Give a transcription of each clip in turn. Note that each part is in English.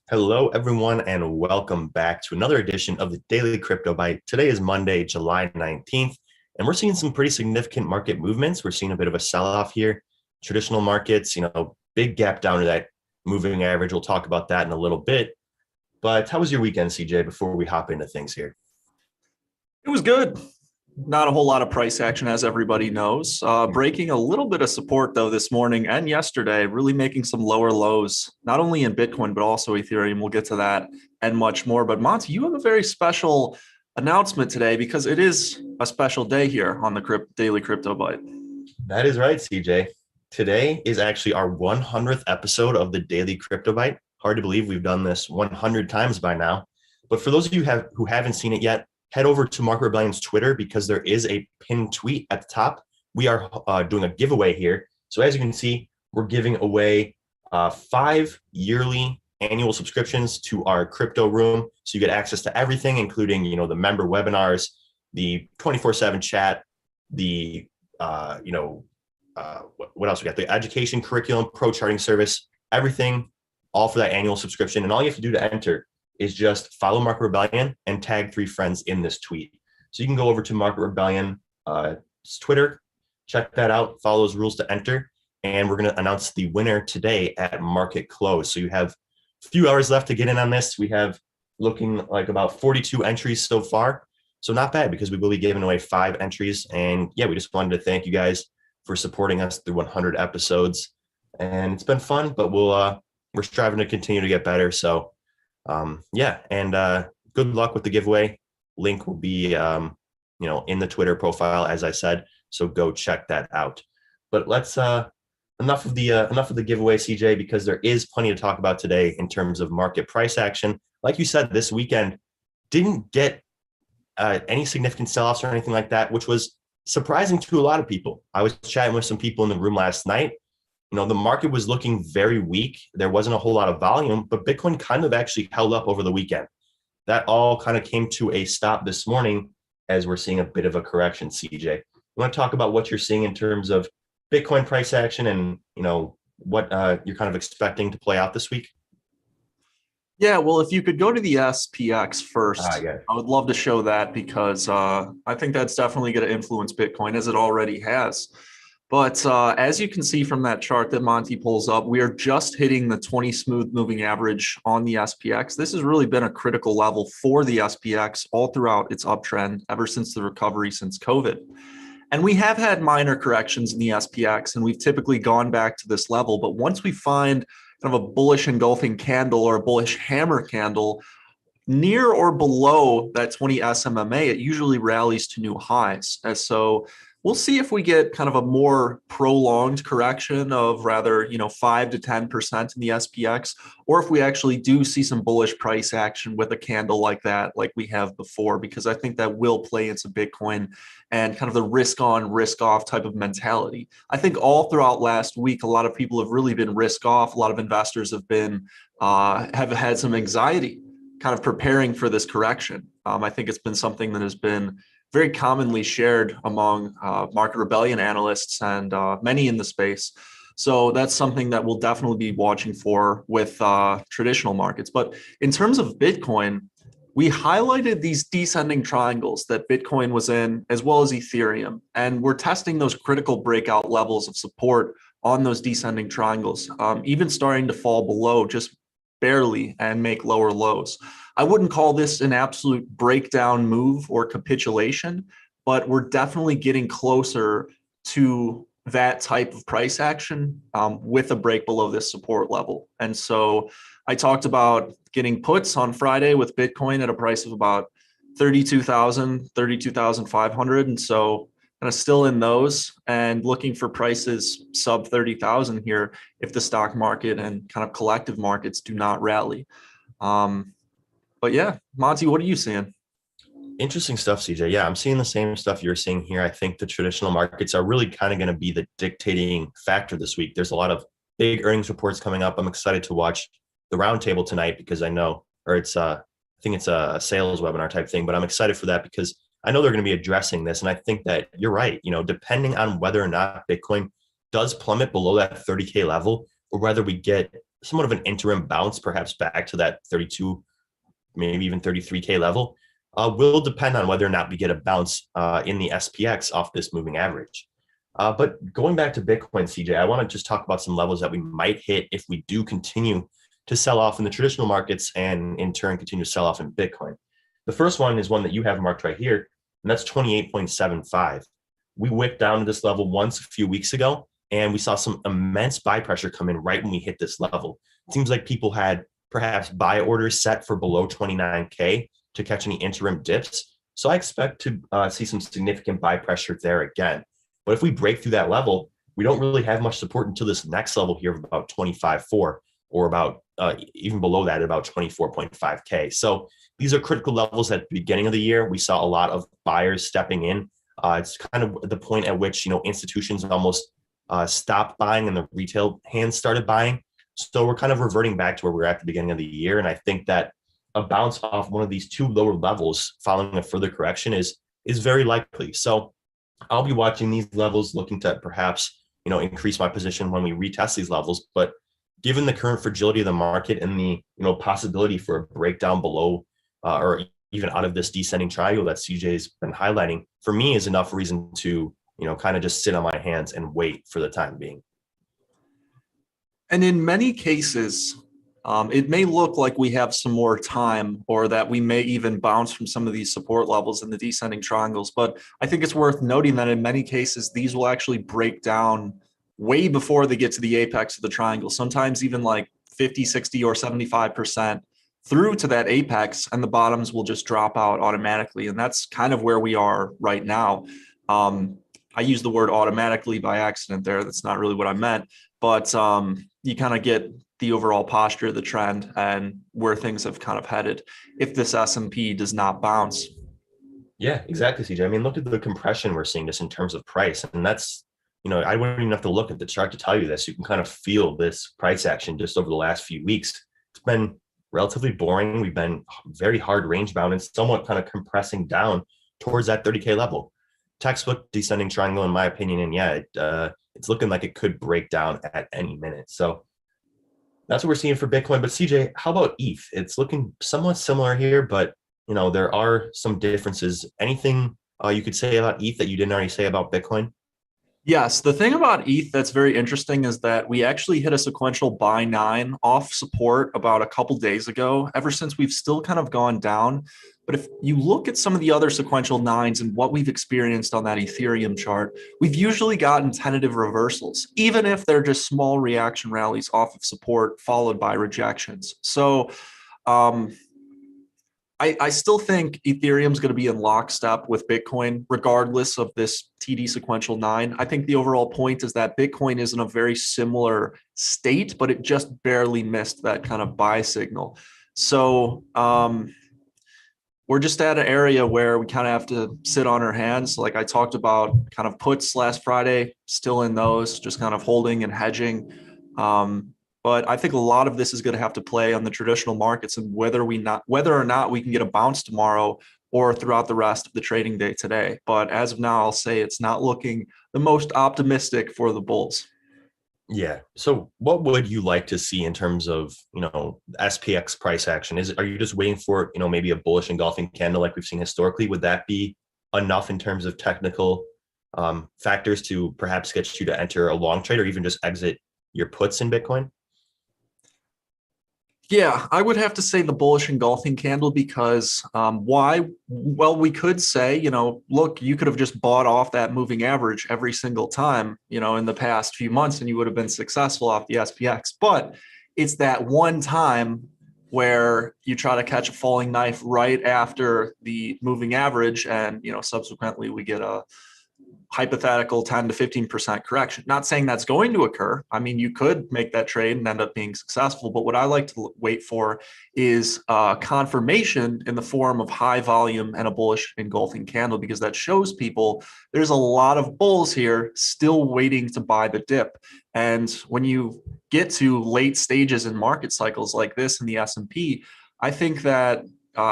Hello, everyone, and welcome back to another edition of the Daily Crypto Byte. Today is Monday, July 19th, and we're seeing some pretty significant market movements. We're seeing a bit of a sell-off here. Traditional markets, big gap down to that moving average. We'll talk about that in a little bit. But how was your weekend, CJ, before we hop into things here? It was good. Not a whole lot of price action, as everybody knows. Breaking a little bit of support, though, this morning and yesterday, really making some lower lows, not only in Bitcoin, but also Ethereum. We'll get to that and much more. But Monty, you have a very special announcement today because it is a special day here on the Daily Crypto Byte. That is right, CJ. Today is actually our 100th episode of the Daily Crypto Byte. Hard to believe we've done this 100 times by now. But for those of you who haven't seen it yet, head over to Market Rebellion's Twitter because there is a pinned tweet at the top. We are doing a giveaway here. So as you can see, we're giving away 5 yearly annual subscriptions to our crypto room. So you get access to everything, including, the member webinars, the 24/7 chat, the, what else we got? The education curriculum, pro charting service, everything, all for that annual subscription. And all you have to do to enter is just follow Market Rebellion and tag 3 friends in this tweet. So you can go over to Market Rebellion Twitter, check that out, follow those rules to enter, and we're going to announce the winner today at market close. So you have a few hours left to get in on this. We have looking like about 42 entries so far. So not bad because we will be giving away 5 entries. And yeah, we just wanted to thank you guys for supporting us through 100 episodes. And it's been fun, but we're striving to continue to get better. So good luck with the giveaway. Link will be, in the Twitter profile, as I said. So go check that out. But let's enough of the giveaway, CJ, because there is plenty to talk about today in terms of market price action. Like you said, this weekend didn't get any significant sell-offs or anything like that, which was surprising to a lot of people. I was chatting with some people in the room last night. The market was looking very weak. There wasn't a whole lot of volume, but Bitcoin kind of actually held up over the weekend. That all kind of came to a stop this morning as we're seeing a bit of a correction, CJ. You want to talk about what you're seeing in terms of Bitcoin price action and, what you're kind of expecting to play out this week? Yeah, well, if you could go to the SPX first, Yeah. I would love to show that because I think that's definitely going to influence Bitcoin as it already has. But as you can see from that chart that Monty pulls up, we are just hitting the 20 smooth moving average on the SPX. This has really been a critical level for the SPX all throughout its uptrend ever since the recovery since COVID. And we have had minor corrections in the SPX, and we've typically gone back to this level. But once we find kind of a bullish engulfing candle or a bullish hammer candle near or below that 20 SMMA, it usually rallies to new highs. And so we'll see if we get kind of a more prolonged correction of rather, 5 to 10% in the SPX, or if we actually do see some bullish price action with a candle like that, like we have before, because I think that will play into Bitcoin and kind of the risk on, risk off type of mentality. I think all throughout last week, a lot of people have really been risk off. A lot of investors have been, have had some anxiety kind of preparing for this correction. I think it's been something that has been very commonly shared among Market Rebellion analysts and many in the space. So that's something that we'll definitely be watching for with traditional markets. But in terms of Bitcoin, we highlighted these descending triangles that Bitcoin was in, as well as Ethereum. And we're testing those critical breakout levels of support on those descending triangles, even starting to fall below just barely and make lower lows. I wouldn't call this an absolute breakdown move or capitulation, but we're definitely getting closer to that type of price action with a break below this support level. And so I talked about getting puts on Friday with Bitcoin at a price of about 32,000, 32,500. And so kind of still in those and looking for prices sub 30,000 here if the stock market and kind of collective markets do not rally. But yeah, Monty, what are you seeing? Interesting stuff, CJ. Yeah, I'm seeing the same stuff you're seeing here. I think the traditional markets are really kind of going to be the dictating factor this week. There's a lot of big earnings reports coming up. I'm excited to watch the roundtable tonight because I know, or it's I think it's a sales webinar type thing, but I'm excited for that because I know they're going to be addressing this. And I think that you're right. Depending on whether or not Bitcoin does plummet below that 30K level, or whether we get somewhat of an interim bounce, perhaps back to that 32, maybe even 33K level, will depend on whether or not we get a bounce in the SPX off this moving average. But going back to Bitcoin, CJ, I want to just talk about some levels that we might hit if we do continue to sell off in the traditional markets and in turn continue to sell off in Bitcoin. The first one is one that you have marked right here, and that's 28.75. We whipped down to this level once a few weeks ago, and we saw some immense buy pressure come in right when we hit this level. It seems like people had perhaps buy orders set for below 29K to catch any interim dips. So I expect to see some significant buy pressure there again. But if we break through that level, we don't really have much support until this next level here of about 25.4, or about even below that at about 24.5K. So these are critical levels at the beginning of the year. We saw a lot of buyers stepping in. It's kind of the point at which, institutions almost stopped buying and the retail hands started buying. So we're kind of reverting back to where we were at the beginning of the year. And I think that a bounce off one of these two lower levels following a further correction is very likely. So I'll be watching these levels, looking to perhaps, increase my position when we retest these levels. But given the current fragility of the market and the, possibility for a breakdown below or even out of this descending triangle that CJ's been highlighting, for me is enough reason to, kind of just sit on my hands and wait for the time being. And in many cases, it may look like we have some more time, or that we may even bounce from some of these support levels in the descending triangles. But I think it's worth noting that in many cases, these will actually break down way before they get to the apex of the triangle, sometimes even like 50, 60, or 75% through to that apex, and the bottoms will just drop out automatically. And that's kind of where we are right now. I used the word automatically by accident there. That's not really what I meant, but you kind of get the overall posture of the trend and where things have kind of headed if this S&P does not bounce. Yeah, exactly, CJ. I mean, look at the compression we're seeing just in terms of price. And that's, I wouldn't even have to look at the chart to tell you this. You can kind of feel this price action just over the last few weeks. It's been relatively boring. We've been very hard range bound and somewhat kind of compressing down towards that 30K level. Textbook descending triangle, in my opinion. And yeah, it's looking like it could break down at any minute. So that's what we're seeing for Bitcoin. But CJ, how about ETH? It's looking somewhat similar here, but there are some differences. Anything you could say about ETH that you didn't already say about Bitcoin? Yes, the thing about ETH that's very interesting is that we actually hit a sequential buy 9 off support about a couple days ago. Ever since, we've still kind of gone down. But if you look at some of the other sequential 9s and what we've experienced on that Ethereum chart, we've usually gotten tentative reversals, even if they're just small reaction rallies off of support followed by rejections. So I still think Ethereum is going to be in lockstep with Bitcoin, regardless of this TD sequential 9. I think the overall point is that Bitcoin is in a very similar state, but it just barely missed that kind of buy signal. So we're just at an area where we kind of have to sit on our hands. Like I talked about, kind of puts last Friday, still in those, just kind of holding and hedging. But I think a lot of this is going to have to play on the traditional markets and whether or not we can get a bounce tomorrow or throughout the rest of the trading day today. But as of now, I'll say it's not looking the most optimistic for the bulls. Yeah. So what would you like to see in terms of, SPX price action? Are you just waiting for, maybe a bullish engulfing candle like we've seen historically? Would that be enough in terms of technical factors to perhaps get you to enter a long trade or even just exit your puts in Bitcoin? Yeah, I would have to say the bullish engulfing candle because why? Well, we could say, look, you could have just bought off that moving average every single time, in the past few months, and you would have been successful off the SPX. But it's that one time where you try to catch a falling knife right after the moving average, and subsequently we get a hypothetical 10 to 15% correction. Not saying that's going to occur. I mean, you could make that trade and end up being successful, but what I like to wait for is confirmation in the form of high volume and a bullish engulfing candle, because that shows people there's a lot of bulls here still waiting to buy the dip. And when you get to late stages in market cycles like this in the S&P, I think that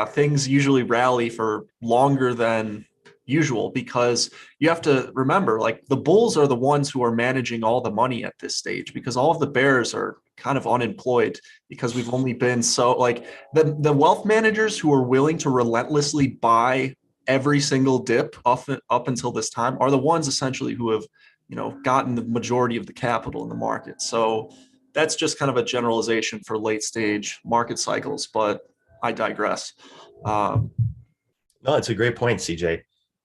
things usually rally for longer than usual, because you have to remember, like, the bulls are the ones who are managing all the money at this stage, because all of the bears are kind of unemployed because we've only been so like the wealth managers who are willing to relentlessly buy every single dip up until this time are the ones essentially who have, gotten the majority of the capital in the market. So that's just kind of a generalization for late stage market cycles, but I digress. No, it's a great point, CJ.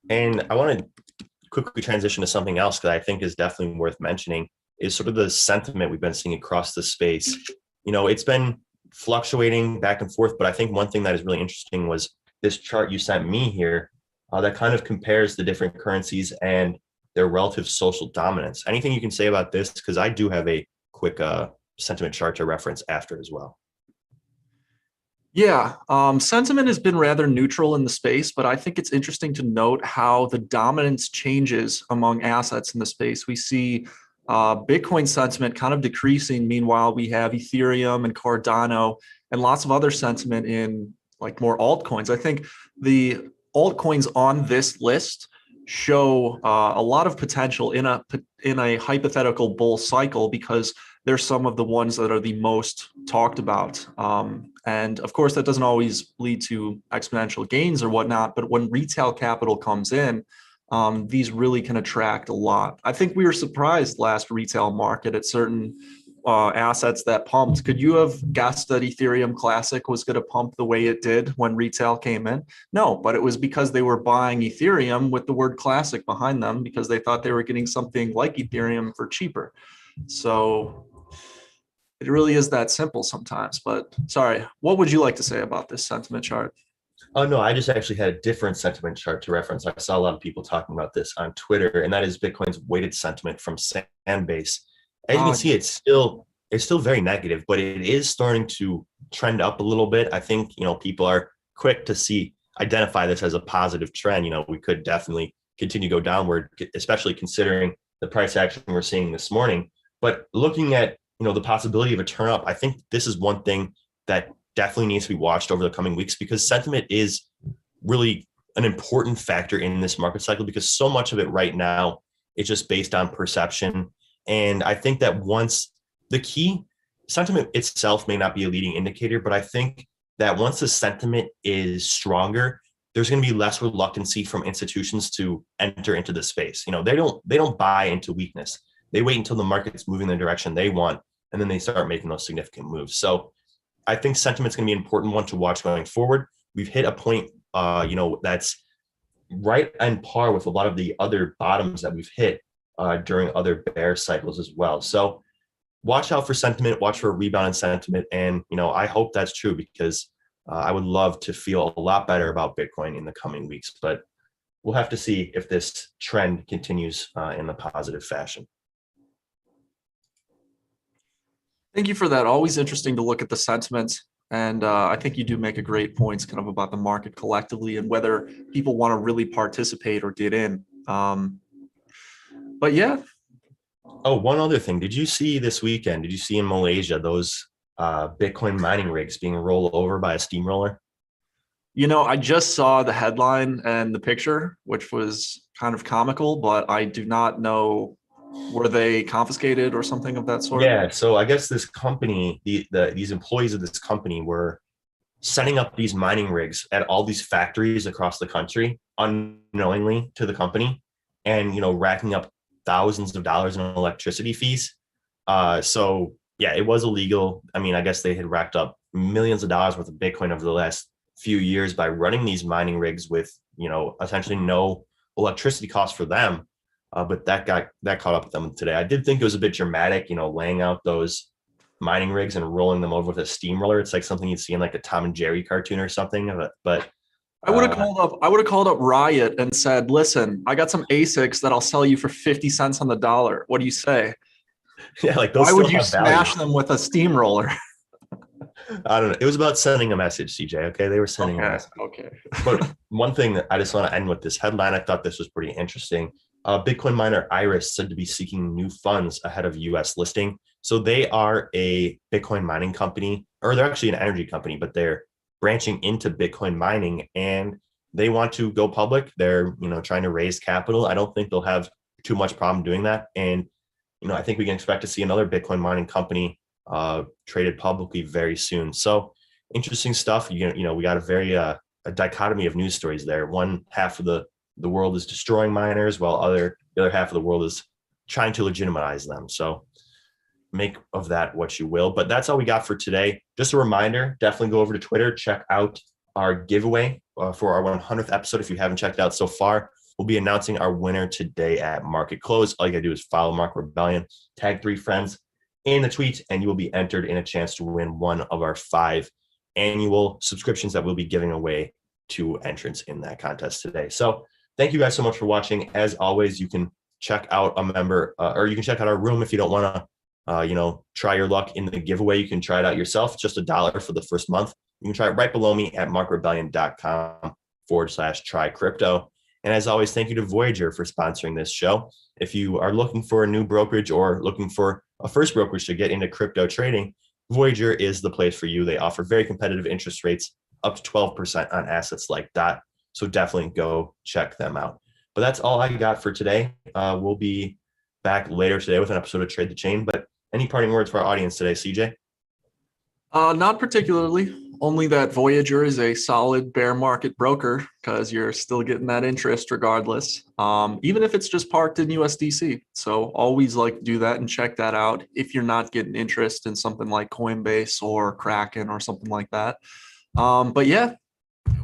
And I want to quickly transition to something else that I think is definitely worth mentioning is sort of the sentiment we've been seeing across the space. It's been fluctuating back and forth, but I think one thing that is really interesting was this chart you sent me here that kind of compares the different currencies and their relative social dominance. Anything you can say about this? Because I do have a quick sentiment chart to reference after as well. Yeah, sentiment has been rather neutral in the space, but I think it's interesting to note how the dominance changes among assets in the space. We see Bitcoin sentiment kind of decreasing. Meanwhile, we have Ethereum and Cardano and lots of other sentiment in like more altcoins. I think the altcoins on this list show a lot of potential in a hypothetical bull cycle because they're some of the ones that are the most talked about. And of course, that doesn't always lead to exponential gains or whatnot, but when retail capital comes in, these really can attract a lot. I think we were surprised last retail market at certain assets that pumped. Could you have guessed that Ethereum Classic was going to pump the way it did when retail came in? No, but it was because they were buying Ethereum with the word Classic behind them because they thought they were getting something like Ethereum for cheaper. So it really is that simple sometimes. But sorry, what would you like to say about this sentiment chart? Oh, no, I just actually had a different sentiment chart to reference. I saw a lot of people talking about this on Twitter, and that is Bitcoin's weighted sentiment from Sandbase. As you can see, it's still very negative, but it is starting to trend up a little bit. I think, people are quick to identify this as a positive trend. We could definitely continue to go downward, especially considering the price action we're seeing this morning. But looking at, the possibility of a turn up, I think this is one thing that definitely needs to be watched over the coming weeks because sentiment is really an important factor in this market cycle because so much of it right now is just based on perception. And I think that once the key sentiment itself may not be a leading indicator, but I think that once the sentiment is stronger, there's going to be less reluctancy from institutions to enter into the space. They don't buy into weakness. They wait until the market's moving the direction they want, and then they start making those significant moves. So I think sentiment's going to be an important one to watch going forward. We've hit a point, that's right on par with a lot of the other bottoms that we've hit during other bear cycles as well. So watch out for sentiment, watch for a rebound in sentiment. And, I hope that's true because I would love to feel a lot better about Bitcoin in the coming weeks, but we'll have to see if this trend continues in the positive fashion. Thank you for that. Always interesting to look at the sentiment. And I think you do make a great point kind of about the market collectively and whether people want to really participate or get in. But yeah. Oh, one other thing. Did you see this weekend, did you see in Malaysia, those Bitcoin mining rigs being rolled over by a steamroller? I just saw the headline and the picture, which was kind of comical, but I do not know. Were they confiscated or something of that sort? Yeah. So I guess this company, these employees of this company were setting up these mining rigs at all these factories across the country unknowingly to the company and, racking up thousands of dollars in electricity fees. So yeah, it was illegal. I mean, I guess they had racked up millions of dollars worth of Bitcoin over the last few years by running these mining rigs with, essentially no electricity costs for them. But that caught up with them today. I did think it was a bit dramatic, laying out those mining rigs and rolling them over with a steamroller. It's like something you'd see in like a Tom and Jerry cartoon or something. But I would have called up Riot and said, "Listen, I got some ASICs that I'll sell you for 50 cents on the dollar. What do you say?" Yeah, like those. Why would you smash them with a steamroller? I don't know. It was about sending a message, CJ. Okay, they were sending a message. Okay. But one thing that I just want to end with this headline. I thought this was pretty interesting. Bitcoin miner Iris said to be seeking new funds ahead of U.S. listing. So they are a Bitcoin mining company, or they're actually an energy company, but they're branching into Bitcoin mining and they want to go public. They're, trying to raise capital. I don't think they'll have too much problem doing that. And, I think we can expect to see another Bitcoin mining company traded publicly very soon. So interesting stuff. We got a dichotomy of news stories there. One half of the world is destroying miners, while the other half of the world is trying to legitimize them. So make of that what you will. But that's all we got for today. Just a reminder, definitely go over to Twitter, check out our giveaway for our 100th episode. If you haven't checked out so far, we'll be announcing our winner today at market close. All you gotta do is follow Mark Rebellion, tag 3 friends in the tweet, and you will be entered in a chance to win one of our 5 annual subscriptions that we'll be giving away to entrants in that contest today. So thank you guys so much for watching. As always, you can check out or you can check out our room if you don't want to try your luck in the giveaway. You can try it out yourself. It's just $1 for the first month. You can try it right below me at markrebellion.com/try crypto. And as always, thank you to Voyager for sponsoring this show. If you are looking for a new brokerage or looking for a first brokerage to get into crypto trading, Voyager is the place for you. They offer very competitive interest rates, up to 12% on assets like DOT. So definitely go check them out. But that's all I got for today. We'll be back later today with an episode of Trade the Chain. But any parting words for our audience today, CJ? Not particularly. Only that Voyager is a solid bear market broker because you're still getting that interest regardless, even if it's just parked in USDC. So always like to do that and check that out if you're not getting interest in something like Coinbase or Kraken or something like that. But yeah,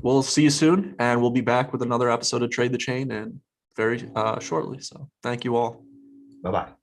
we'll see you soon, and we'll be back with another episode of Trade the Chain and very shortly. So thank you all. Bye-bye.